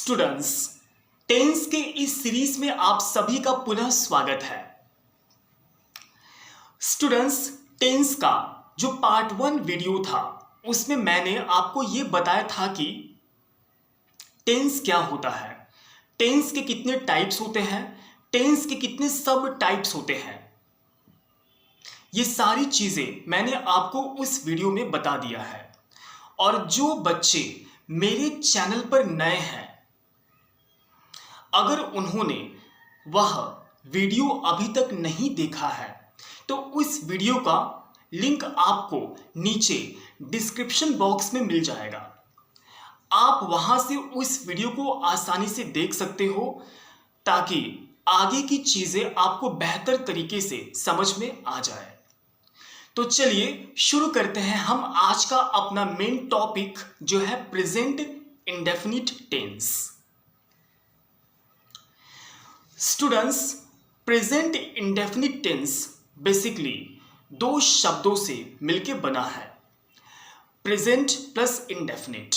Students, tense के इस series में आप सभी का पुनः स्वागत है। स्टूडेंट्स, टेंस का जो पार्ट 1 वीडियो था उसमें मैंने आपको ये बताया था कि टेंस क्या होता है, टेंस के कितने टाइप्स होते हैं, टेंस के कितने सब टाइप्स होते हैं। ये सारी चीजें मैंने आपको उस वीडियो में बता दिया है। और जो बच्चे मेरे चैनल पर नए हैं, अगर उन्होंने वह वीडियो अभी तक नहीं देखा है तो उस वीडियो का लिंक आपको नीचे डिस्क्रिप्शन बॉक्स में मिल जाएगा। आप वहां से उस वीडियो को आसानी से देख सकते हो ताकि आगे की चीजें आपको बेहतर तरीके से समझ में आ जाए। तो चलिए शुरू करते हैं हम आज का अपना मेन टॉपिक जो है present indefinite tense. Students, present indefinite tense basically दो शब्दों से मिलकर बना है, प्रेजेंट प्लस इंडेफिनिट।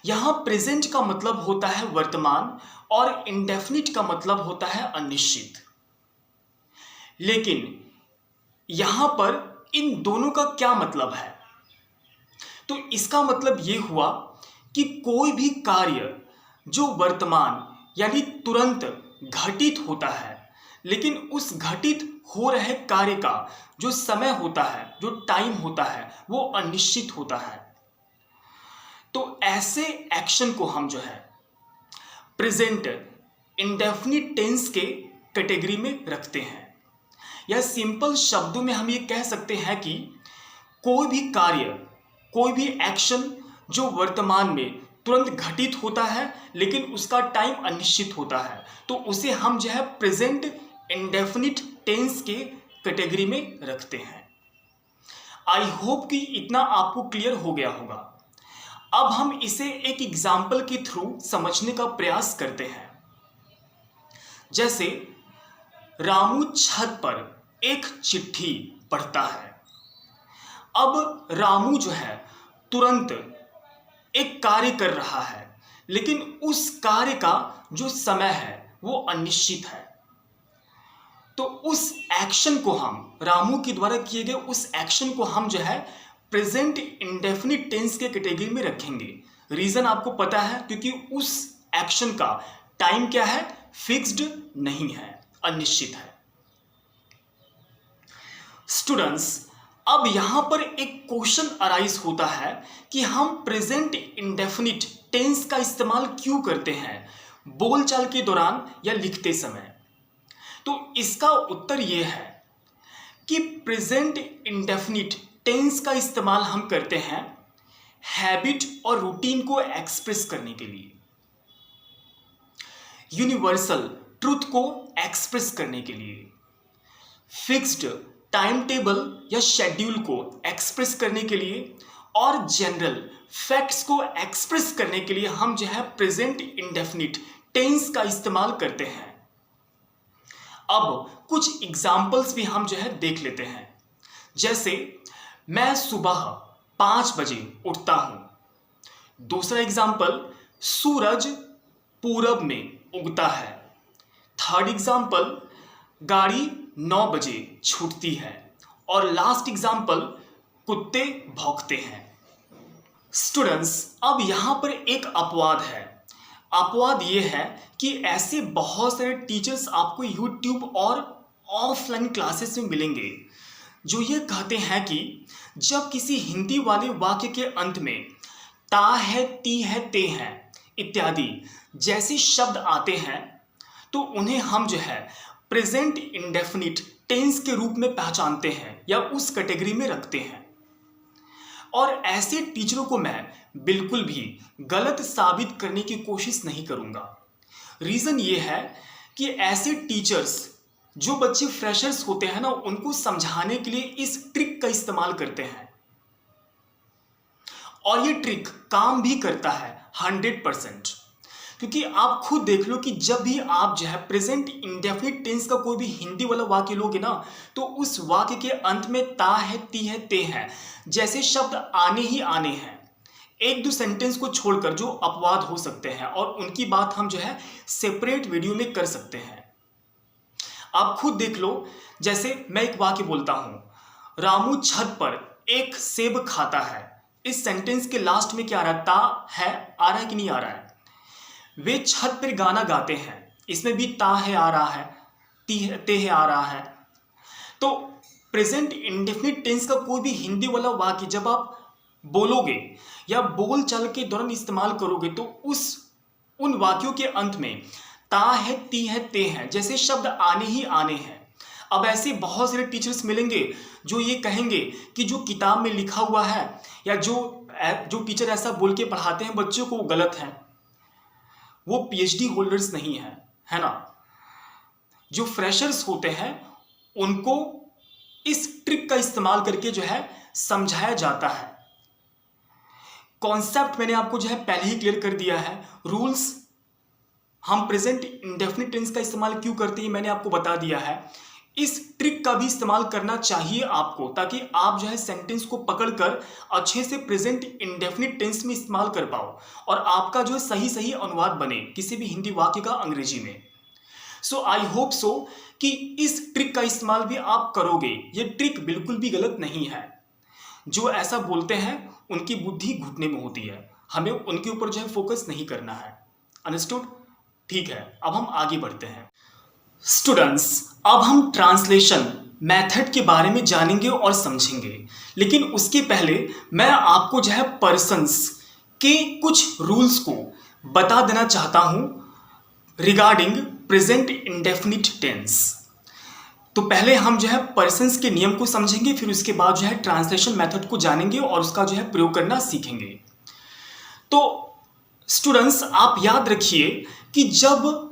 यहां प्रेजेंट का मतलब होता है वर्तमान और इंडेफिनिट का मतलब होता है अनिश्चित। लेकिन यहां पर इन दोनों का क्या मतलब है? तो इसका मतलब यह हुआ कि कोई भी कार्य जो वर्तमान यानी तुरंत घटित होता है, लेकिन उस घटित हो रहे कार्य का जो समय होता है, जो टाइम होता है, वो अनिश्चित होता है। तो ऐसे एक्शन को हम जो है प्रेजेंट इंडेफिनिट टेंस के कैटेगरी में रखते हैं। या सिंपल शब्दों में हम ये कह सकते हैं कि कोई भी कार्य, कोई भी एक्शन जो वर्तमान में तुरंत घटित होता है लेकिन उसका टाइम अनिश्चित होता है, तो उसे हम जो है प्रेजेंट इंडेफिनिट टेंस के कैटेगरी में रखते हैं। आई होप कि इतना आपको क्लियर हो गया होगा। अब हम इसे एक एग्जाम्पल के थ्रू समझने का प्रयास करते हैं। जैसे रामू छत पर एक चिट्ठी पढ़ता है। अब रामू जो है तुरंत एक कार्य कर रहा है, लेकिन उस कार्य का जो समय है वो अनिश्चित है। तो उस एक्शन को हम, रामू के द्वारा किए गए उस एक्शन को हम जो है प्रेजेंट इंडेफिनिट टेंस के कैटेगरी में रखेंगे। रीजन आपको पता है, क्योंकि उस एक्शन का टाइम क्या है, फिक्स्ड नहीं है, अनिश्चित है। स्टूडेंट्स, अब यहां पर एक क्वेश्चन अराइज होता है कि हम प्रेजेंट इंडेफिनिट टेंस का इस्तेमाल क्यों करते हैं बोलचाल के दौरान या लिखते समय। तो इसका उत्तर यह है कि प्रेजेंट इंडेफिनिट टेंस का इस्तेमाल हम करते हैं हैबिट और रूटीन को एक्सप्रेस करने के लिए, यूनिवर्सल ट्रुथ को एक्सप्रेस करने के लिए, फिक्स्ड टाइम टेबल या शेड्यूल को एक्सप्रेस करने के लिए, और जनरल फैक्ट्स को एक्सप्रेस करने के लिए हम जो है प्रेजेंट इंडेफिनिट टेंस का इस्तेमाल करते हैं। अब कुछ एग्जाम्पल्स भी हम जो है देख लेते हैं। जैसे मैं सुबह 5 बजे उठता हूं। दूसरा एग्जाम्पल, सूरज पूरब में उगता है। थर्ड एग्जाम्पल, गाड़ी 9 बजे छूटती है। और लास्ट एग्जाम्पल, कुत्ते भौंकते हैं। स्टूडेंट्स, अब यहां पर एक अपवाद है। अपवाद यह है कि ऐसे बहुत सारे टीचर्स आपको यूट्यूब और ऑफलाइन क्लासेस में मिलेंगे जो ये कहते हैं कि जब किसी हिंदी वाले वाक्य के अंत में ता है, ती है, ते हैं इत्यादि जैसे शब्द आते हैं तो उन्हें हम जो है प्रेजेंट इंडेफिनिट टेंस के रूप में पहचानते हैं या उस कैटेगरी में रखते हैं। और ऐसे टीचरों को मैं बिल्कुल भी गलत साबित करने की कोशिश नहीं करूंगा। रीजन ये है कि ऐसे टीचर्स जो बच्चे फ्रेशर्स होते हैं ना, उनको समझाने के लिए इस ट्रिक का इस्तेमाल करते हैं और ये ट्रिक काम भी करता है 100%। क्योंकि आप खुद देख लो कि जब भी आप जो है प्रेजेंट इंडेफिनिट टेंस का कोई भी हिंदी वाला वाक्य लोगे ना, तो उस वाक्य के अंत में ता है, ती है, ते है जैसे शब्द आने ही आने हैं। एक दो सेंटेंस को छोड़कर जो अपवाद हो सकते हैं, और उनकी बात हम जो है सेपरेट वीडियो में कर सकते हैं। आप खुद देख लो, जैसे मैं एक वाक्य बोलता हूं, रामू छत पर एक सेब खाता है। इस सेंटेंस के लास्ट में क्या रहता है, आ रहा है कि नहीं आ रहा है? वे छत पर गाना गाते हैं, इसमें भी ता है आ रहा है, ते है आ रहा है। तो प्रेजेंट इंडेफिनिट टेंस का कोई भी हिंदी वाला वाक्य जब आप बोलोगे या बोल चाल के दौरान इस्तेमाल करोगे तो उन वाक्यों के अंत में ता है, ती है, ते है जैसे शब्द आने ही आने हैं। अब ऐसे बहुत सारे टीचर्स मिलेंगे जो ये कहेंगे कि जो किताब में लिखा हुआ है या जो टीचर ऐसा बोल के पढ़ाते हैं बच्चों को, वो गलत है, वो पीएचडी होल्डर्स नहीं है ना। जो फ्रेशर्स होते हैं उनको इस ट्रिक का इस्तेमाल करके जो है समझाया जाता है। कॉन्सेप्ट मैंने आपको जो है पहले ही क्लियर कर दिया है। रूल्स, हम प्रेजेंट इंडेफिनिट टेंस का इस्तेमाल क्यों करते हैं मैंने आपको बता दिया है। इस ट्रिक का भी इस्तेमाल करना चाहिए आपको, ताकि आप जो है सेंटेंस को पकड़कर अच्छे से प्रेजेंट इंडेफिनिट टेंस में इस्तेमाल कर पाओ और आपका जो है सही सही अनुवाद बने किसी भी हिंदी वाक्य का अंग्रेजी में। सो आई होप सो कि इस ट्रिक का इस्तेमाल भी आप करोगे। ये ट्रिक बिल्कुल भी गलत नहीं है। जो ऐसा बोलते हैं उनकी बुद्धि घुटने में होती है, हमें उनके ऊपर जो है फोकस नहीं करना है। अंडरस्टूड? ठीक है, अब हम आगे बढ़ते हैं। स्टूडेंट्स, अब हम ट्रांसलेशन मेथड के बारे में जानेंगे और समझेंगे, लेकिन उसके पहले मैं आपको जो है पर्सन्स के कुछ रूल्स को बता देना चाहता हूं रिगार्डिंग प्रेजेंट इंडेफिनिट टेंस। तो पहले हम जो है पर्सन्स के नियम को समझेंगे, फिर उसके बाद जो है ट्रांसलेशन मेथड को जानेंगे और उसका जो है प्रयोग करना सीखेंगे। तो स्टूडेंट्स, आप याद रखिए कि जब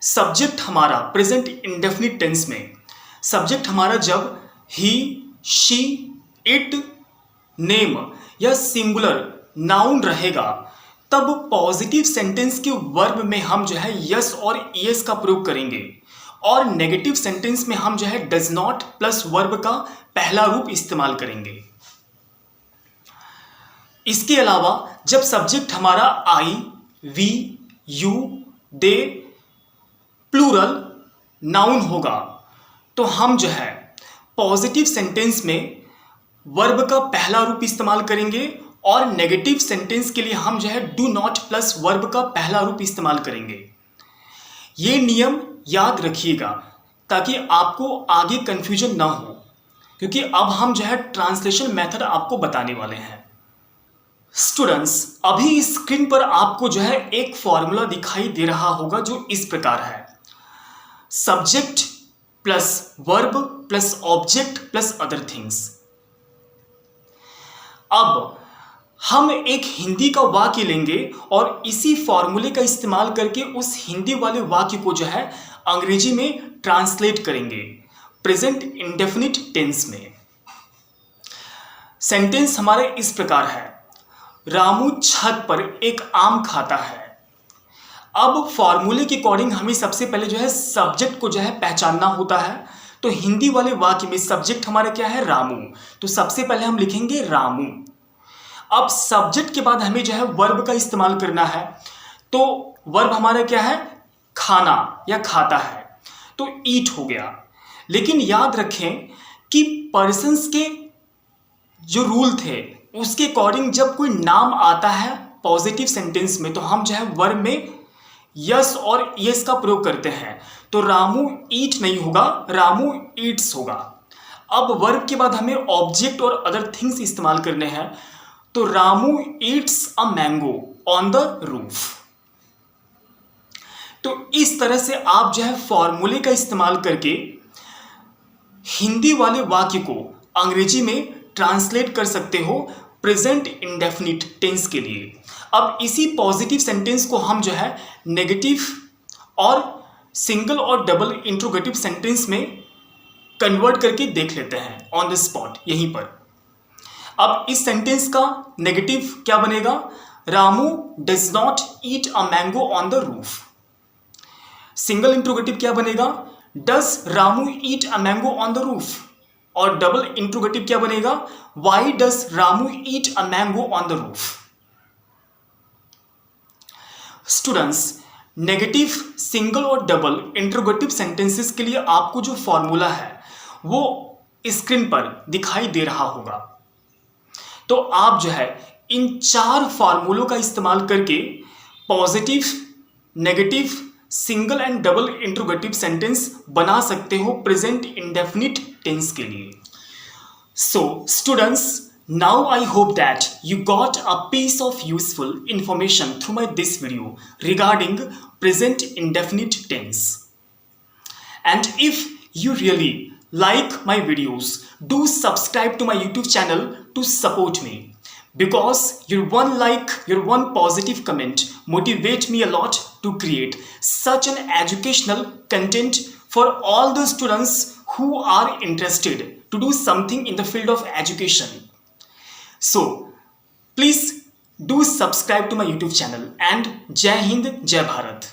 सब्जेक्ट हमारा प्रेजेंट इंडेफिनिट टेंस में सब्जेक्ट हमारा जब ही, शी, इट, नेम या सिंगुलर नाउन रहेगा, तब पॉजिटिव सेंटेंस के वर्ब में हम जो है यस और ईएस का प्रयोग करेंगे और नेगेटिव सेंटेंस में हम जो है डज नॉट प्लस वर्ब का पहला रूप इस्तेमाल करेंगे। इसके अलावा जब सब्जेक्ट हमारा I, we, you, they plural noun होगा तो हम जो है पॉजिटिव सेंटेंस में वर्ब का पहला रूप इस्तेमाल करेंगे और नेगेटिव सेंटेंस के लिए हम जो है डू नॉट प्लस वर्ब का पहला रूप इस्तेमाल करेंगे। ये नियम याद रखिएगा ताकि आपको आगे कंफ्यूजन ना हो, क्योंकि अब हम जो है ट्रांसलेशन मेथड आपको बताने वाले हैं। स्टूडेंट्स, अभी स्क्रीन पर आपको जो है एक फॉर्मूला दिखाई दे रहा होगा जो इस प्रकार है, subject plus verb plus object plus other things. अब हम एक हिंदी का वाक्य लेंगे और इसी फॉर्मूले का इस्तेमाल करके उस हिंदी वाले वाक्य को जो है अंग्रेजी में ट्रांसलेट करेंगे प्रेजेंट इंडेफिनिट टेंस में। सेंटेंस हमारे इस प्रकार है, रामू छत पर एक आम खाता है। अब फॉर्मूले के अकॉर्डिंग हमें सबसे पहले जो है सब्जेक्ट को जो है पहचानना होता है। तो हिंदी वाले वाक्य में सब्जेक्ट हमारा क्या है, रामू, तो सबसे पहले हम लिखेंगे रामू। अब सब्जेक्ट के बाद हमें जो है वर्ब का इस्तेमाल करना है, तो वर्ब हमारा क्या है, खाना या खाता है, तो ईट हो गया। लेकिन याद रखें कि पर्सन्स के जो रूल थे उसके अकॉर्डिंग जब कोई नाम आता है पॉजिटिव सेंटेंस में तो हम जो है वर्ब में यस और यस का प्रयोग करते हैं। तो रामू ईट नहीं होगा, रामू ईट्स होगा। अब वर्ब के बाद हमें ऑब्जेक्ट और अदर थिंग्स इस्तेमाल करने हैं, तो Ramu Yeats a mango on the roof. तो इस तरह से आप जो है फॉर्मूले का इस्तेमाल करके हिंदी वाले वाक्य को अंग्रेजी में ट्रांसलेट कर सकते हो प्रेजेंट इंडेफिनिट टेंस के लिए। अब इसी पॉजिटिव सेंटेंस को हम जो है नेगेटिव और सिंगल और डबल इंट्रोगेटिव सेंटेंस में कन्वर्ट करके देख लेते हैं ऑन द स्पॉट यहीं पर। अब इस सेंटेंस का नेगेटिव क्या बनेगा, Ramu does not eat a mango on the roof. Single interrogative क्या बनेगा, does Ramu eat a mango on the roof. और डबल इंट्रोगेटिव क्या बनेगा, why does Ramu eat a mango on the roof. Students, negative, single और double interrogative sentences के लिए आपको जो फॉर्मूला है वो स्क्रीन पर दिखाई दे रहा होगा। तो आप जो है इन 4 फॉर्मूलों का इस्तेमाल करके positive, negative, single and double interrogative sentence बना सकते हो प्रेजेंट इंडेफिनिट टेंस के लिए। So students, now I hope that you got a piece of useful information through my this video regarding present indefinite tense. And if you really like my videos, do subscribe to my YouTube channel to support me, because your one like, your one positive comment motivate me a lot to create such an educational content for all the students who are interested to do something in the field of education. So, please do subscribe to my YouTube channel, and Jai Hind, Jai Bharat.